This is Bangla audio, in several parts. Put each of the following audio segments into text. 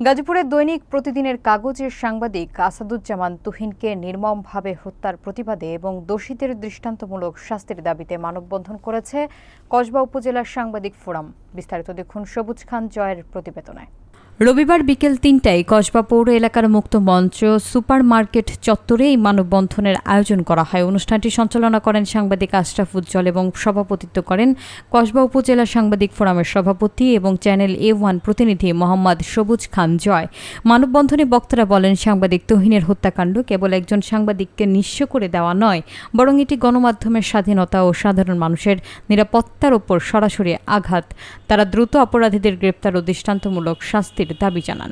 গাজীপুরের দৈনিক প্রতিদিনের কাগজের সাংবাদিক আসাদুজ্জামান তুহিনকে নির্মমভাবে হত্যার প্রতিবাদে এবং দোষীদের দৃষ্টান্তমূলক শাস্তির দাবিতে মানববন্ধন করেছে কসবা উপজেলার সাংবাদিক ফোরাম। বিস্তারিত দেখুন সবুজ খান জয়ের প্রতিবেদনে। রবিবার বিকেল ৩টায় কসবা পৌর এলাকার মুক্ত মঞ্চ সুপার মার্কেট চত্বরে এই মানববন্ধনের আয়োজন করা হয়। অনুষ্ঠানটি সঞ্চালনা করেন সাংবাদিক আশরাফ উজ্জ্বল এবং সভাপতিত্ব করেন কসবা উপজেলা সাংবাদিক ফোরামের সভাপতি এবং চ্যানেল A1 প্রতিনিধি মোহাম্মদ সবুজ খান জয়। মানববন্ধনে বক্তারা বলেন, সাংবাদিক তুহিনের হত্যাকাণ্ড কেবল একজন সাংবাদিককে নিঃস্ব করে দেওয়া নয়, বরং এটি গণমাধ্যমের স্বাধীনতা ও সাধারণ মানুষের নিরাপত্তার ওপর সরাসরি আঘাত। তারা দ্রুত অপরাধীদের গ্রেপ্তার ও দৃষ্টান্তমূলক শাস্তির দাবি জানান।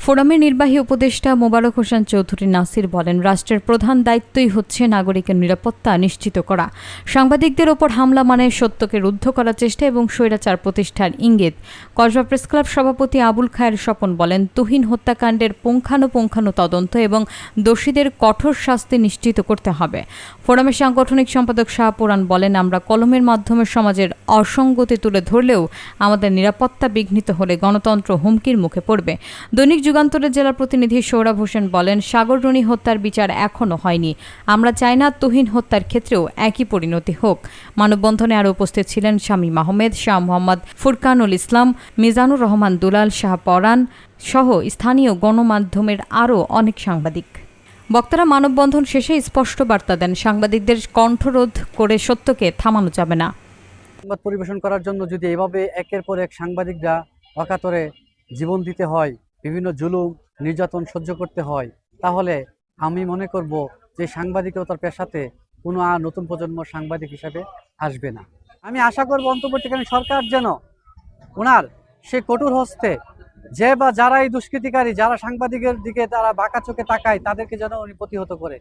ফোরামের নির্বাহী উপদেষ্টা মোবারক হোসেন চৌধুরী নাসির বলেন, রাষ্ট্রের প্রধান দায়িত্বই হচ্ছে নাগরিকের নিরাপত্তা নিশ্চিত করা। সাংবাদিকদের ওপর হামলা মানে সত্যকে রুদ্ধ করার চেষ্টা এবং স্বৈরাচার প্রতিষ্ঠার ইঙ্গিত। কসবা প্রেস ক্লাব সভাপতি আবুল খায়ের স্বপন বলেন, তুহিন হত্যাকাণ্ডের পুঙ্খানুপুঙ্খানু তদন্ত এবং দোষীদের কঠোর শাস্তি নিশ্চিত করতে হবে। ফোরামের সাংগঠনিক সম্পাদক শাহপুরান বলেন, আমরা কলমের মাধ্যমে সমাজের অসঙ্গতি তুলে ধরলেও আমাদের নিরাপত্তা বিঘ্নিত হলে গণতন্ত্র হুমকির মুখে পড়বে। দৈনিক যুগান্তরের জেলা প্রতিনিধি সৌরভ হোসেন বলেন, সাগররণী হত্যার বিচার এখনও হয়নি। আমরা চাই না তুহিন হত্যার ক্ষেত্রেও একই পরিণতি হোক। মানববন্ধনে আরও উপস্থিত ছিলেন শামীম আহমেদ, শাহ মোহাম্মদ ফুরকানুল ইসলাম, মিজানুর রহমান দুলাল, শাহ পরান সহ স্থানীয় গণমাধ্যমের আরও অনেক সাংবাদিক। বক্তারা মানববন্ধন শেষে স্পষ্ট বার্তা দেন, সাংবাদিকদের কণ্ঠরোধ করে সত্যকে থামানো যাবে না। সংবাদ পরিবেশন করার জন্য যদি এভাবে একের পর এক সাংবাদিকরা অকাতরে জীবন দিতে হয়, বিভিন্ন জুলুম নির্যাতন সহ্য করতে হয়, তাহলে আমি মনে করব যে সাংবাদিকতার পেশাতে কোনো আর নতুন প্রজন্ম সাংবাদিক হিসাবে আসবে না। আমি আশা করব অন্তর্বর্তীকালীন সরকার যেন ওনার সে কঠোর হস্তে যে বা যারা এই দুষ্কৃতিকারী, যারা সাংবাদিকের দিকে তারা বাঁকা চোখে তাকায়, তাদেরকে যেন উনি প্রতিহত করে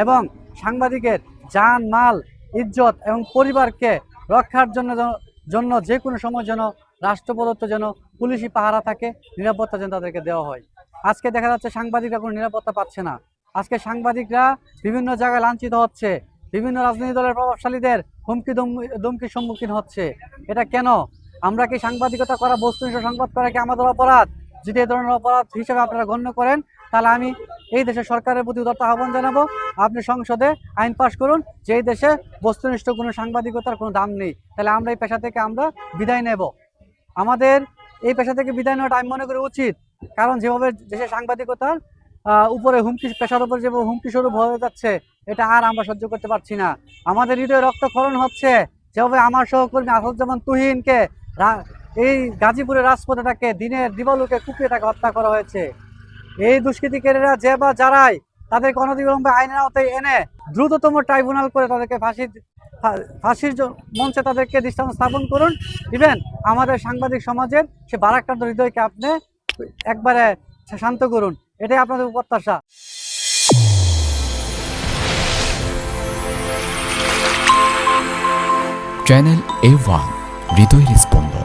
এবং সাংবাদিকের জান মাল ইজ্জত এবং পরিবারকে রক্ষার জন্য যে কোনো সময় যেন রাষ্ট্র প্রদত্ত যেন পুলিশি পাহারা থাকে, নিরাপত্তা যেন তাদেরকে দেওয়া হয়। আজকে দেখা যাচ্ছে সাংবাদিকরা কোনো নিরাপত্তা পাচ্ছে না। আজকে সাংবাদিকরা বিভিন্ন জায়গায় লাঞ্ছিত হচ্ছে, বিভিন্ন রাজনৈতিক দলের প্রভাবশালীদের ধমকির সম্মুখীন হচ্ছে। এটা কেন? আমরা কি সাংবাদিকতা করা, বস্তুনিষ্ঠ সংবাদ করা কি আমাদের অপরাধ? যদি এই ধরনের অপরাধ হিসেবে আপনারা গণ্য করেন, তাহলে আমি এই দেশের সরকারের প্রতি উদাত্ত আহ্বান জানাবো, আপনি সংসদে আইন পাশ করুন যে এই দেশে বস্তুনিষ্ঠ কোনো সাংবাদিকতার কোনো দাম নেই। তাহলে আমরা এই পেশা থেকে আমরা বিদায় নেব। আমাদের এই পেশা থেকে বিদায় নেওয়াটা আমি মনে করি উচিত, কারণ যেভাবে দেশের সাংবাদিকতার উপরে পেশার উপর যেভাবে হুমকি স্বরূপ হয়ে যাচ্ছে, এটা আর আমরা সহ্য করতে পারছি না। আমাদের হৃদয়ে রক্তক্ষরণ হচ্ছে, যেভাবে আমার সহকর্মী আসাদুজ্জামান তুহিনকে এই গাজীপুরের রাজপথে তাকে দিনের দিবালুকে কুপিয়ে তাকে হত্যা করা হয়েছে। এই দুষ্কৃতিকারীরা যে বা যারাই, তাদেরকে অনতিবিলম্বে আইনের আওতায় এনে দ্রুততম ট্রাইব্যুনাল করে তাদেরকে ফাঁসির মঞ্চে তাদেরকে দৃষ্টান্ত স্থাপন করুন। ইভেন আমাদের সাংবাদিক সমাজের সে ভারাক্রান্ত হৃদয়কে আপনি একবারে শান্ত করুন, এটাই আপনাদের প্রত্যাশা। চ্যানেল A1 হৃদয়ের স্পন্দন।